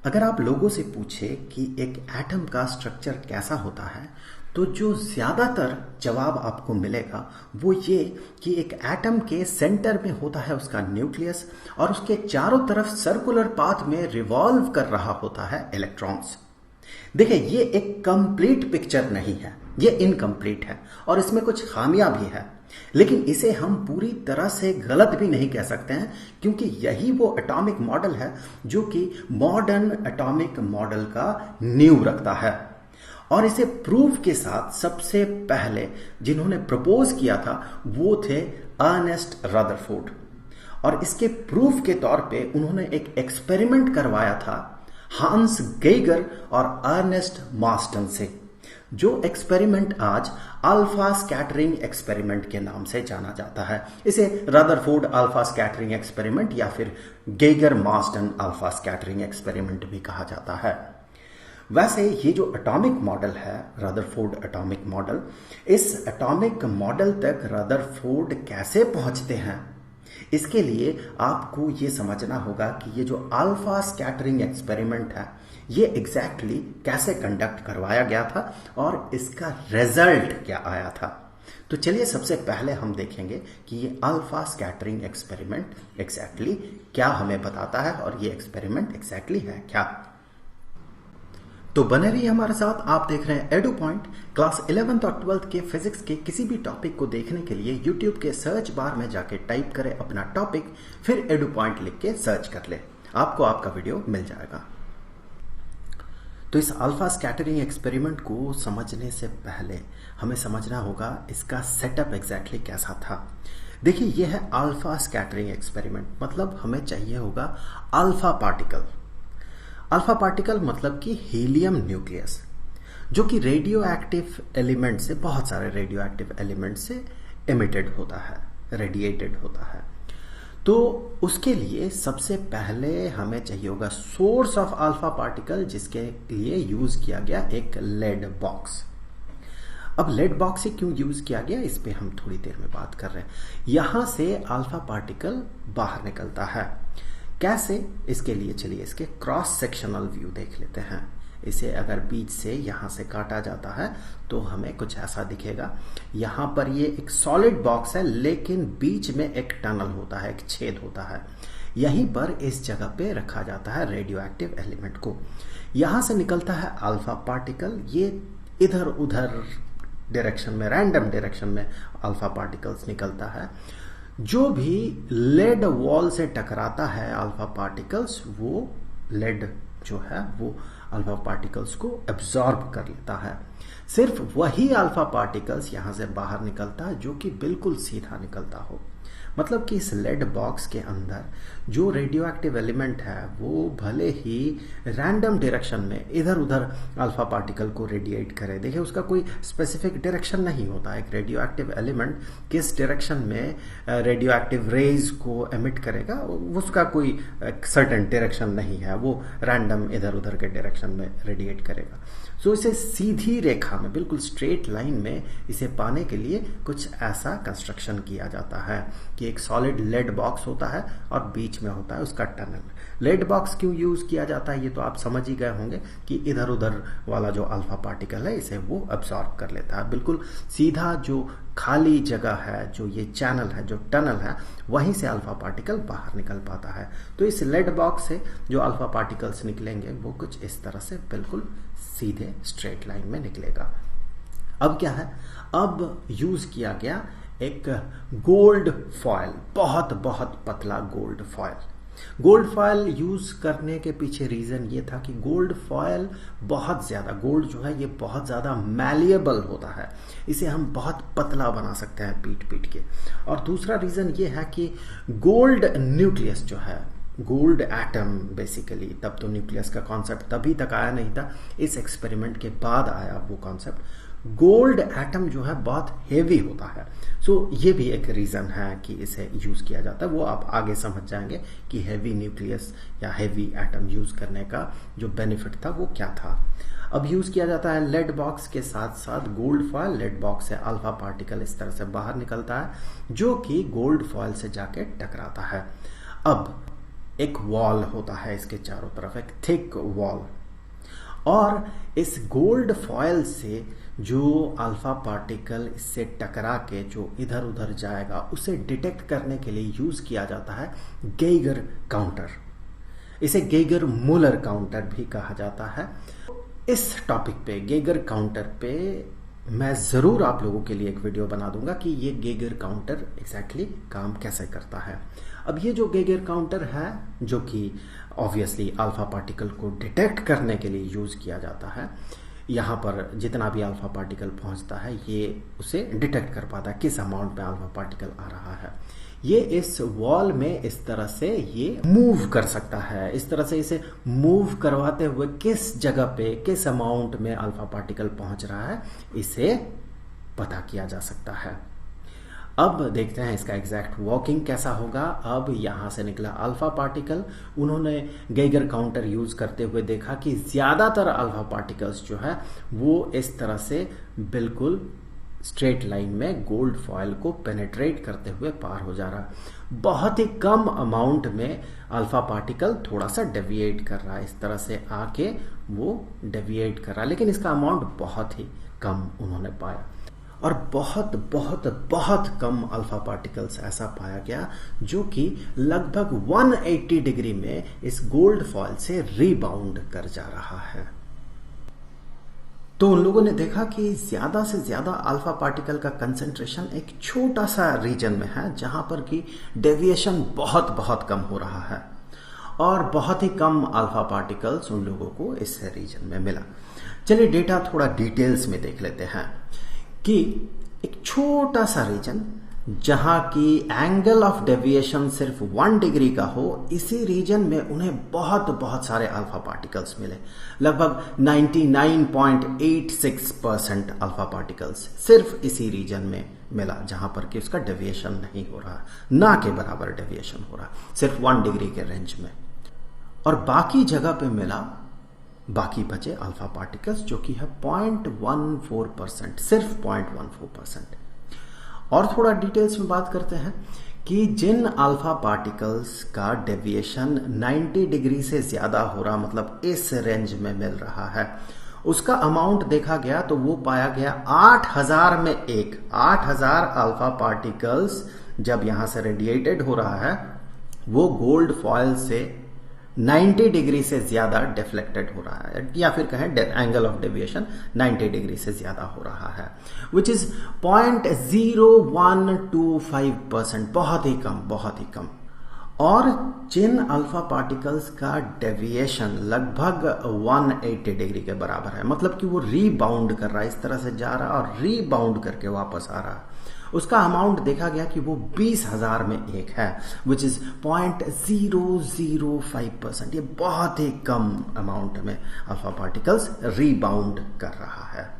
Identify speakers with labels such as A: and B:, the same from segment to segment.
A: अगर आप लोगों से पूछे कि एक एटम का स्ट्रक्चर कैसा होता है तो जो ज्यादातर जवाब आपको मिलेगा वो ये कि एक एटम के सेंटर में होता है उसका न्यूक्लियस और उसके चारों तरफ सर्कुलर पाथ में रिवॉल्व कर रहा होता है इलेक्ट्रॉन्स। देखिए, ये एक कंप्लीट पिक्चर नहीं है, ये इनकम्प्लीट है और इसमें कुछ खामियां भी है, लेकिन इसे हम पूरी तरह से गलत भी नहीं कह सकते हैं क्योंकि यही वो एटॉमिक मॉडल है जो कि मॉडर्न एटॉमिक मॉडल का नींव रखता है। और इसे प्रूफ के साथ सबसे पहले जिन्होंने प्रपोज किया था वो थे अर्नेस्ट रदरफोर्ड, और इसके प्रूफ के तौर पे उन्होंने एक एक्सपेरिमेंट करवाया था हांस गेगर और अर्नेस्ट मार्स्टन से, जो एक्सपेरिमेंट आज अल्फा स्कैटरिंग एक्सपेरिमेंट के नाम से जाना जाता है। इसे रदरफोर्ड अल्फा स्कैटरिंग एक्सपेरिमेंट या फिर Geiger Marston alpha scattering experiment भी कहा जाता है। वैसे ये जो एटॉमिक मॉडल है रदरफोर्ड एटॉमिक मॉडल, इस एटॉमिक मॉडल तक रदरफोर्ड कैसे पहुंचते हैं, इसके लिए आपको ये समझना होगा कि ये जो अल्फा स्कैटरिंग एक्सपेरिमेंट है ये एग्जैक्टली कैसे कंडक्ट करवाया गया था और इसका रिजल्ट क्या आया था। तो चलिए सबसे पहले हम देखेंगे कि ये अल्फा स्कैटरिंग एक्सपेरिमेंट एग्जैक्टली क्या हमें बताता है और ये एक्सपेरिमेंट एग्जैक्टली है क्या। तो बने रहिए हमारे साथ, आप देख रहे हैं एडू पॉइंट। क्लास 11th और 12th के फिजिक्स के किसी भी टॉपिक को देखने के लिए यूट्यूब के सर्च बार में जाके टाइप करें अपना टॉपिक, फिर एडू पॉइंट लिख के सर्च कर ले, आपको आपका वीडियो मिल जाएगा। तो इस अल्फा स्कैटरिंग एक्सपेरिमेंट को समझने से पहले हमें समझना होगा इसका सेटअप एग्जैक्टली कैसा था। देखिए, यह है अल्फा स्कैटरिंग एक्सपेरिमेंट, मतलब हमें चाहिए होगा अल्फा पार्टिकल। अल्फा पार्टिकल मतलब कि हीलियम न्यूक्लियस, जो कि रेडियो एक्टिव एलिमेंट से, बहुत सारे रेडियो एक्टिव एलिमेंट से एमिटेड होता है, रेडिएटेड होता है। तो उसके लिए सबसे पहले हमें चाहिए होगा सोर्स ऑफ अल्फा पार्टिकल, जिसके लिए यूज किया गया एक लेड बॉक्स। अब लेड बॉक्स से क्यों यूज किया गया इस पे हम थोड़ी देर में बात कर रहे हैं। यहां से अल्फा पार्टिकल बाहर निकलता है, कैसे, इसके लिए चलिए इसके क्रॉस सेक्शनल व्यू देख लेते हैं। इसे अगर बीच से यहां से काटा जाता है तो हमें कुछ ऐसा दिखेगा। यहां पर ये एक सॉलिड बॉक्स है लेकिन बीच में एक टनल होता है, एक छेद होता है। यहीं पर इस जगह पे रखा जाता है रेडियो एक्टिव एलिमेंट को। यहां से निकलता है अल्फा पार्टिकल, ये इधर उधर डायरेक्शन में, रैंडम डायरेक्शन में अल्फा पार्टिकल्स निकलता है। जो भी लेड वॉल से टकराता है अल्फा पार्टिकल्स, वो लेड जो है वो अल्फा पार्टिकल्स को एब्जॉर्ब कर लेता है। सिर्फ वही अल्फा पार्टिकल्स यहां से बाहर निकलता है जो कि बिल्कुल सीधा निकलता हो। मतलब कि इस लेड बॉक्स के अंदर जो रेडियो एक्टिव एलिमेंट है वो भले ही रैंडम डायरेक्शन में इधर उधर अल्फा पार्टिकल को रेडिएट करे, देखिए उसका कोई स्पेसिफिक डायरेक्शन नहीं होता। एक रेडियो एक्टिव एलिमेंट किस डायरेक्शन में रेडियो एक्टिव रेज को एमिट करेगा उसका कोई सर्टेन डायरेक्शन नहीं है, वो रैंडम इधर उधर के डायरेक्शन में रेडिएट करेगा। सो इसे सीधी रेखा में, बिल्कुल स्ट्रेट लाइन में इसे पाने के लिए कुछ ऐसा कंस्ट्रक्शन किया जाता है कि एक सॉलिड लेड बॉक्स होता है और बीच में होता है उसका टनल। लेड बॉक्स क्यों यूज किया जाता है ये तो आप समझ ही गए होंगे कि इधर उधर वाला जो अल्फा पार्टिकल है इसे वो अब्सॉर्ब कर लेता है। बिल्कुल सीधा जो खाली जगह है, जो ये चैनल है, जो टनल है, वहीं से अल्फा पार्टिकल बाहर निकल पाता है। तो इस लेड बॉक्स से जो अल्फा पार्टिकल्स निकलेंगे वो कुछ इस तरह से बिल्कुल सीधे स्ट्रेट लाइन में निकलेगा। अब क्या है, अब यूज किया गया एक गोल्ड फॉयल, बहुत बहुत पतला gold foil. Gold foil use करने के पीछे रीजन ये था कि गोल्ड फॉयल बहुत ज्यादा, गोल्ड जो है ये बहुत ज्यादा मैलिएबल होता है, इसे हम बहुत पतला बना सकते हैं पीट पीट के। और दूसरा रीजन ये है कि गोल्ड न्यूक्लियस जो है, गोल्ड एटम बेसिकली, तब तो न्यूक्लियस का कॉन्सेप्ट तभी तक आया नहीं था, इस एक्सपेरिमेंट के बाद आया वो कॉन्सेप्ट। गोल्ड एटम जो है बहुत हेवी होता है। सो ये भी एक रीजन है कि इसे यूज किया जाता है, वो आप आगे समझ जाएंगे कि हेवी न्यूक्लियस या हेवी एटम यूज करने का जो बेनिफिट था वो क्या था। अब यूज किया जाता है लेड बॉक्स के साथ साथ गोल्ड फॉयल। लेड बॉक्स से अल्फा पार्टिकल इस तरह से बाहर निकलता है जो कि गोल्ड फॉयल से जाके टकराता है। अब एक वॉल होता है इसके चारों तरफ, एक थिक वॉल, और इस गोल्ड फॉयल से जो अल्फा पार्टिकल इससे टकरा के जो इधर उधर जाएगा उसे डिटेक्ट करने के लिए यूज किया जाता है गेगर काउंटर। इसे गेगर मुलर काउंटर भी कहा जाता है। इस टॉपिक पे, गेगर काउंटर पे, मैं जरूर आप लोगों के लिए एक वीडियो बना दूंगा कि ये गेगर काउंटर एग्जैक्टली काम कैसे करता है। अब ये जो गेगर काउंटर है, जो कि ऑब्वियसली अल्फा पार्टिकल को डिटेक्ट करने के लिए यूज किया जाता है, यहाँ पर जितना भी अल्फा पार्टिकल पहुंचता है ये उसे डिटेक्ट कर पाता है किस अमाउंट में अल्फा पार्टिकल आ रहा है। ये इस वॉल में इस तरह से ये मूव कर सकता है। इस तरह से इसे मूव करवाते हुए किस जगह पे किस अमाउंट में अल्फा पार्टिकल पहुंच रहा है इसे पता किया जा सकता है। अब देखते हैं इसका एग्जैक्ट वर्किंग कैसा होगा। अब यहां से निकला अल्फा पार्टिकल, उन्होंने गेगर काउंटर यूज करते हुए देखा कि ज्यादातर अल्फा पार्टिकल्स जो है वो इस तरह से बिल्कुल स्ट्रेट लाइन में गोल्ड फॉयल को पेनेट्रेट करते हुए पार हो जा रहा। बहुत ही कम अमाउंट में अल्फा पार्टिकल थोड़ा सा डेविएट कर रहा है, इस तरह से आके वो डेविएट कर रहा है, लेकिन इसका अमाउंट बहुत ही कम उन्होंने पाया। और बहुत बहुत बहुत कम अल्फा पार्टिकल्स ऐसा पाया गया जो कि लगभग 180 डिग्री में इस गोल्ड फॉयल से रीबाउंड कर जा रहा है। तो उन लोगों ने देखा कि ज्यादा से ज्यादा अल्फा पार्टिकल का कंसंट्रेशन एक छोटा सा रीजन में है जहां पर कि डेविएशन बहुत बहुत कम हो रहा है, और बहुत ही कम अल्फा पार्टिकल्स उन लोगों को इस रीजन में मिला। चलिए डेटा थोड़ा डिटेल्स में देख लेते हैं कि एक छोटा सा रीजन जहां की एंगल ऑफ डेविएशन सिर्फ 1 डिग्री का हो, इसी रीजन में उन्हें बहुत बहुत सारे अल्फा पार्टिकल्स मिले। लगभग 99.86% अल्फा पार्टिकल्स सिर्फ इसी रीजन में मिला जहां पर कि उसका डेविएशन नहीं हो रहा, ना के बराबर डेविएशन हो रहा, सिर्फ 1 डिग्री के रेंज में। और बाकी जगह पे मिला बाकी बचे अल्फा पार्टिकल्स जो कि है 0.14%, सिर्फ 0.14%। और थोड़ा डिटेल्स में बात करते हैं कि जिन अल्फा पार्टिकल्स का डेविएशन 90 डिग्री से ज्यादा हो रहा, मतलब इस रेंज में मिल रहा है, उसका अमाउंट देखा गया तो वो पाया गया 8000 में 8000 अल्फा पार्टिकल्स जब यहां से रेडिएटेड हो रहा है वो गोल्ड फॉयल से 90 डिग्री से ज्यादा डिफ्लेक्टेड हो रहा है, या फिर कहें एंगल ऑफ डेविएशन 90 डिग्री से ज्यादा हो रहा है, विच इज 0.0125%, बहुत ही कम, बहुत ही कम। और जिन अल्फा पार्टिकल्स का डेविएशन लगभग 180 डिग्री के बराबर है, मतलब कि वो रीबाउंड कर रहा है, इस तरह से जा रहा है और रीबाउंड करके वापस आ रहा है, उसका अमाउंट देखा गया कि वो 20,000 में 1 है, विच इज 0.005%। ये बहुत ही कम अमाउंट में अल्फा पार्टिकल्स रीबाउंड कर रहा है।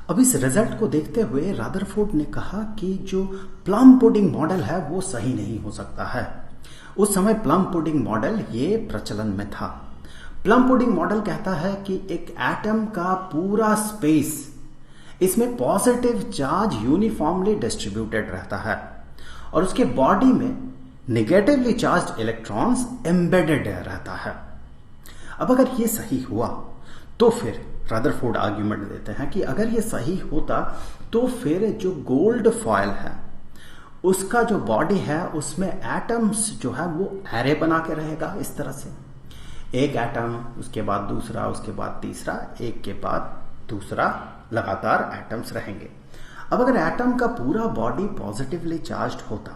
A: अब इस रिजल्ट को देखते हुए रदरफोर्ड ने कहा कि जो प्लम पुडिंग मॉडल है वो सही नहीं हो सकता है। उस समय प्लम पुडिंग मॉडल ये प्रचलन में था। प्लम पुडिंग मॉडल कहता है कि एक एटम का पूरा स्पेस, इसमें पॉजिटिव चार्ज यूनिफॉर्मली डिस्ट्रीब्यूटेड रहता है और उसके बॉडी में नेगेटिवली चार्ज्ड इलेक्ट्रॉन्स एम्बेडेड रहता है। अब अगर ये सही हुआ तो फिर रदरफोर्ड आर्ग्यूमेंट देते हैं कि अगर ये सही होता तो फिर जो गोल्ड फॉयल है उसका जो बॉडी है उसमें एटम्स जो है वो एरे बना के रहेगा, इस तरह से एक एटम, उसके बाद दूसरा, उसके बाद तीसरा, एक के बाद दूसरा, लगातार एटम्स रहेंगे। अब अगर एटम का पूरा बॉडी पॉजिटिवली चार्ज्ड होता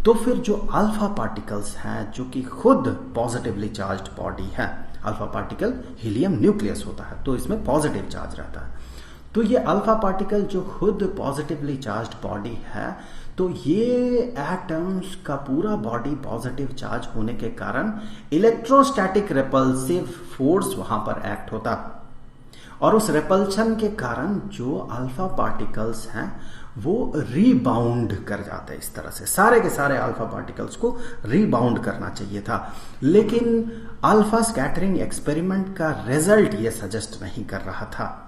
A: तो फिर जो अल्फा पार्टिकल्स हैं जो कि खुद पॉजिटिवली चार्ज्ड बॉडी है, अल्फा पार्टिकल हीलियम न्यूक्लियस होता है तो इसमें पॉजिटिव चार्ज रहता है, तो ये अल्फा पार्टिकल जो खुद पॉजिटिवली चार्ज्ड बॉडी है तो ये एटम्स का पूरा बॉडी पॉजिटिव चार्ज होने के कारण इलेक्ट्रोस्टैटिक रिपल्सिव फोर्स वहां पर एक्ट होता और उस रिपल्शन के कारण जो अल्फा पार्टिकल्स हैं वो रीबाउंड कर जाते हैं। इस तरह से सारे के सारे अल्फा पार्टिकल्स को रीबाउंड करना चाहिए था, लेकिन अल्फा स्कैटरिंग एक्सपेरिमेंट का रिजल्ट ये सजेस्ट नहीं कर रहा था।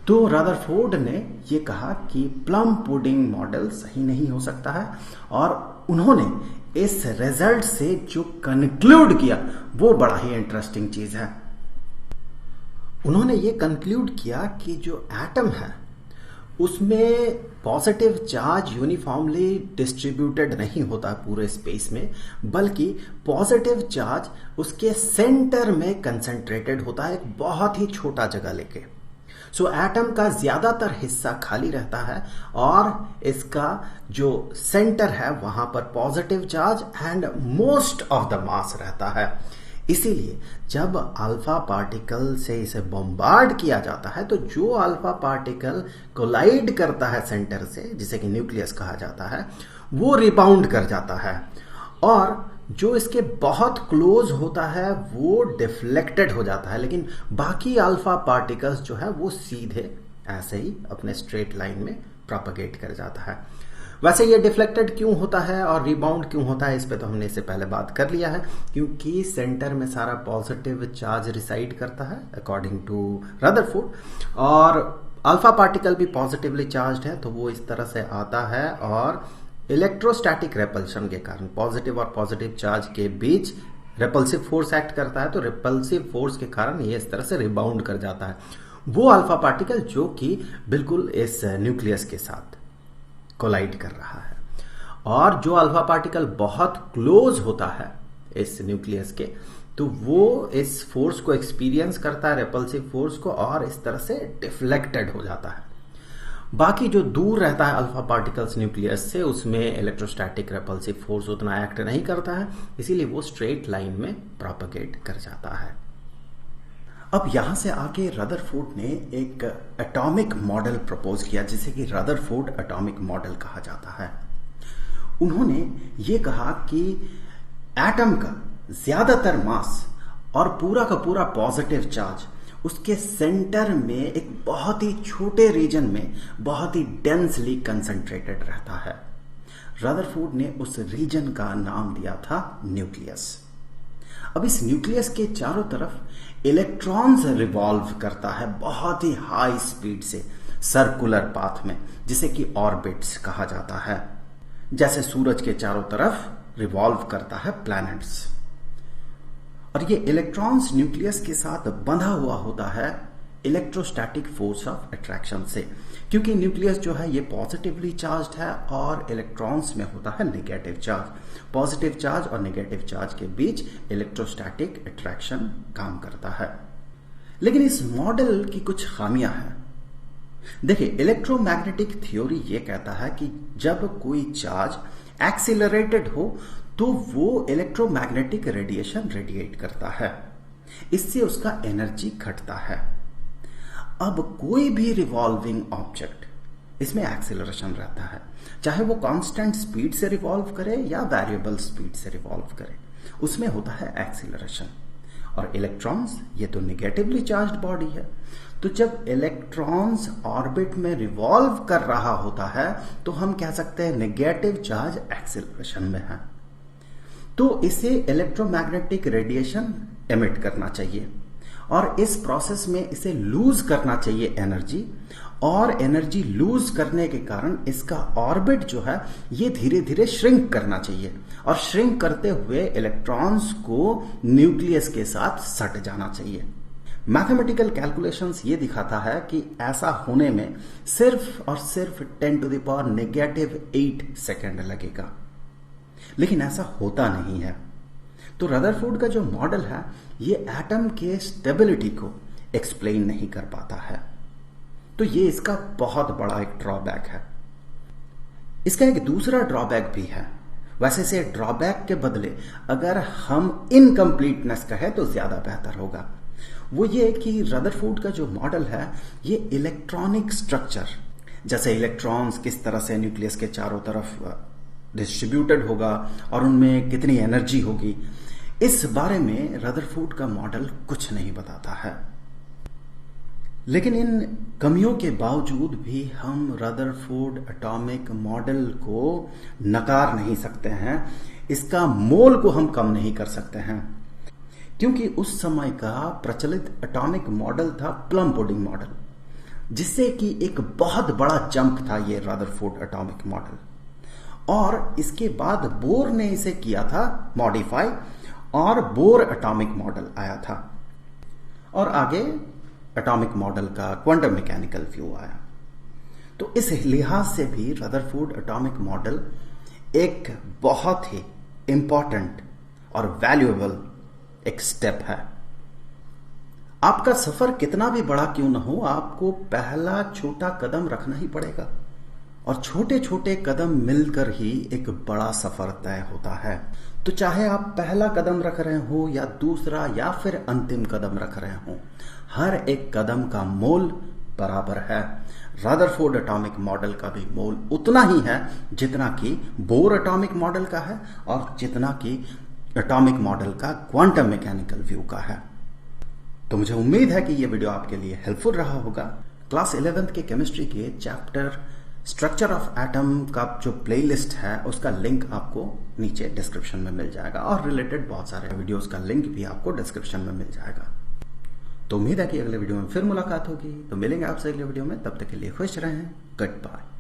A: तो रदरफोर्ड ने ये कहा कि प्लम पुडिंग मॉडल सही नहीं हो सकता है और उन्होंने इस रिजल्ट से जो कंक्लूड किया वो बड़ा ही इंटरेस्टिंग चीज है। उन्होंने ये कंक्लूड किया कि जो एटम है उसमें पॉजिटिव चार्ज यूनिफॉर्मली डिस्ट्रीब्यूटेड नहीं होता पूरे स्पेस में, बल्कि पॉजिटिव चार्ज उसके सेंटर में कंसंट्रेटेड होता है, एक बहुत ही छोटा जगह लेके। सो एटम का ज्यादातर हिस्सा खाली रहता है और इसका जो सेंटर है वहां पर positive charge and most of the mass रहता है। इसीलिए जब अल्फा पार्टिकल से इसे बॉम्बार्ड किया जाता है तो जो अल्फा पार्टिकल कोलाइड करता है सेंटर से, जिसे कि न्यूक्लियस कहा जाता है, वो रिबाउंड कर जाता है और जो इसके बहुत क्लोज होता है वो डिफ्लेक्टेड हो जाता है, लेकिन बाकी अल्फा पार्टिकल्स जो है वो सीधे ऐसे ही अपने स्ट्रेट लाइन में प्रोपेगेट कर जाता है। वैसे ये डिफ्लेक्टेड क्यों होता है और रिबाउंड क्यों होता है, इस पे तो हमने इससे पहले बात कर लिया है, क्योंकि सेंटर में सारा पॉजिटिव चार्ज रिसाइड करता है अकॉर्डिंग टू रदरफोर्ड, और अल्फा पार्टिकल भी पॉजिटिवली चार्ज्ड है तो वो इस तरह से आता है और इलेक्ट्रोस्टैटिक रेपल्शन के कारण पॉजिटिव और पॉजिटिव चार्ज के बीच रेपल्सिव फोर्स एक्ट करता है, तो रेपल्सिव फोर्स के कारण ये इस तरह से रिबाउंड कर जाता है वो अल्फा पार्टिकल जो कि बिल्कुल इस न्यूक्लियस के साथ कोलाइड कर रहा है। और जो अल्फा पार्टिकल बहुत क्लोज होता है इस न्यूक्लियस के, तो वो इस फोर्स को एक्सपीरियंस करता है, रेपल्सिव फोर्स को, और इस तरह से डिफ्लेक्टेड हो जाता है। बाकी जो दूर रहता है अल्फा पार्टिकल्स न्यूक्लियस से, उसमें इलेक्ट्रोस्टैटिक रेपल्सिव फोर्स उतना एक्ट नहीं करता है, इसीलिए वो स्ट्रेट लाइन में प्रोपेगेट कर जाता है। अब यहां से आके रदरफोर्ड ने एक एटॉमिक मॉडल प्रपोज किया जिसे कि रदरफोर्ड एटॉमिक मॉडल कहा जाता है। उन्होंने ये कहा कि एटम का ज्यादातर मास और पूरा का पूरा पॉजिटिव चार्ज उसके सेंटर में एक बहुत ही छोटे रीजन में बहुत ही डेंसली कंसंट्रेटेड रहता है। रदरफोर्ड ने उस रीजन का नाम दिया था न्यूक्लियस। अब इस न्यूक्लियस के चारों तरफ इलेक्ट्रॉन्स रिवॉल्व करता है बहुत ही हाई स्पीड से सर्कुलर पाथ में, जिसे कि ऑर्बिट्स कहा जाता है, जैसे सूरज के चारों तरफ रिवॉल्व करता है प्लैनेट्स। और ये इलेक्ट्रॉन्स न्यूक्लियस के साथ बंधा हुआ होता है इलेक्ट्रोस्टैटिक फोर्स ऑफ अट्रैक्शन से, क्योंकि न्यूक्लियस जो है ये पॉजिटिवली चार्ज्ड है और इलेक्ट्रॉन्स में होता है नेगेटिव चार्ज। पॉजिटिव चार्ज और नेगेटिव चार्ज के बीच इलेक्ट्रोस्टैटिक अट्रैक्शन काम करता है। लेकिन इस मॉडल की कुछ खामियां हैं। देखिए, इलेक्ट्रोमैग्नेटिक थ्योरी ये कहता है कि जब कोई चार्ज एक्सीलरेटेड हो तो वो इलेक्ट्रोमैग्नेटिक रेडिएशन रेडिएट करता है, इससे उसका एनर्जी घटता है। अब कोई भी रिवॉल्विंग ऑब्जेक्ट, इसमें एक्सीलरेशन रहता है, चाहे वो कांस्टेंट स्पीड से रिवॉल्व करे या वेरिएबल स्पीड से रिवॉल्व करे, उसमें होता है एक्सीलरेशन। और इलेक्ट्रॉन्स ये तो नेगेटिवली चार्ज्ड बॉडी है, तो जब इलेक्ट्रॉन्स ऑर्बिट में रिवॉल्व कर रहा होता है तो हम कह सकते हैं नेगेटिव चार्ज एक्सीलरेशन में है, तो इसे इलेक्ट्रोमैग्नेटिक रेडिएशन एमिट करना चाहिए और इस प्रोसेस में इसे लूज करना चाहिए एनर्जी, और एनर्जी लूज करने के कारण इसका ऑर्बिट जो है ये धीरे धीरे श्रिंक करना चाहिए, और श्रिंक करते हुए इलेक्ट्रॉन्स को न्यूक्लियस के साथ सट जाना चाहिए। मैथमेटिकल कैलकुलेशंस ये दिखाता है कि ऐसा होने में सिर्फ और सिर्फ 10⁻⁻8 सेकेंड लगेगा, लेकिन ऐसा होता नहीं है। तो रदरफोर्ड का जो मॉडल है ये एटम के स्टेबिलिटी को एक्सप्लेन नहीं कर पाता है, तो ये इसका बहुत बड़ा एक ड्रॉबैक है। इसका एक दूसरा ड्रॉबैक भी है, वैसे से ड्रॉबैक के बदले अगर हम इनकम्प्लीटनेस कहें तो ज्यादा बेहतर होगा। वो ये कि रदरफोर्ड का जो मॉडल है ये इलेक्ट्रॉनिक स्ट्रक्चर, जैसे इलेक्ट्रॉन्स किस तरह से न्यूक्लियस के चारों तरफ डिस्ट्रीब्यूटेड होगा और उनमें कितनी एनर्जी होगी, इस बारे में रदरफोर्ड का मॉडल कुछ नहीं बताता है। लेकिन इन कमियों के बावजूद भी हम रदरफोर्ड एटॉमिक मॉडल को नकार नहीं सकते हैं, इसका मोल को हम कम नहीं कर सकते हैं, क्योंकि उस समय का प्रचलित एटॉमिक मॉडल था प्लम पुडिंग मॉडल, जिससे कि एक बहुत बड़ा जंप था ये रदरफोर्ड एटॉमिक मॉडल। और इसके बाद बोर ने इसे किया था मॉडिफाई और बोर एटॉमिक मॉडल आया था और आगे एटॉमिक मॉडल का क्वांटम मैकेनिकल व्यू आया। तो इस लिहाज से भी रदरफोर्ड एटॉमिक मॉडल एक बहुत ही इंपॉर्टेंट और वैल्यूएबल एक स्टेप है। आपका सफर कितना भी बड़ा क्यों ना हो, आपको पहला छोटा कदम रखना ही पड़ेगा और छोटे छोटे कदम मिलकर ही एक बड़ा सफर तय होता है। तो चाहे आप पहला कदम रख रहे हो या दूसरा या फिर अंतिम कदम रख रहे हो, हर एक कदम का मोल बराबर है। रदरफोर्ड एटॉमिक मॉडल का भी मोल उतना ही है जितना कि बोर एटॉमिक मॉडल का है और जितना कि एटॉमिक मॉडल का क्वांटम मैकेनिकल व्यू का है। तो मुझे उम्मीद है कि यह वीडियो आपके लिए हेल्पफुल रहा होगा। क्लास 11th के केमिस्ट्री के चैप्टर स्ट्रक्चर ऑफ एटम का जो प्लेलिस्ट है उसका लिंक आपको नीचे डिस्क्रिप्शन में मिल जाएगा और रिलेटेड बहुत सारे वीडियोस का लिंक भी आपको डिस्क्रिप्शन में मिल जाएगा। तो उम्मीद है कि अगले वीडियो में फिर मुलाकात होगी। तो मिलेंगे आपसे अगले वीडियो में, तब तक के लिए खुश रहें। Good bye.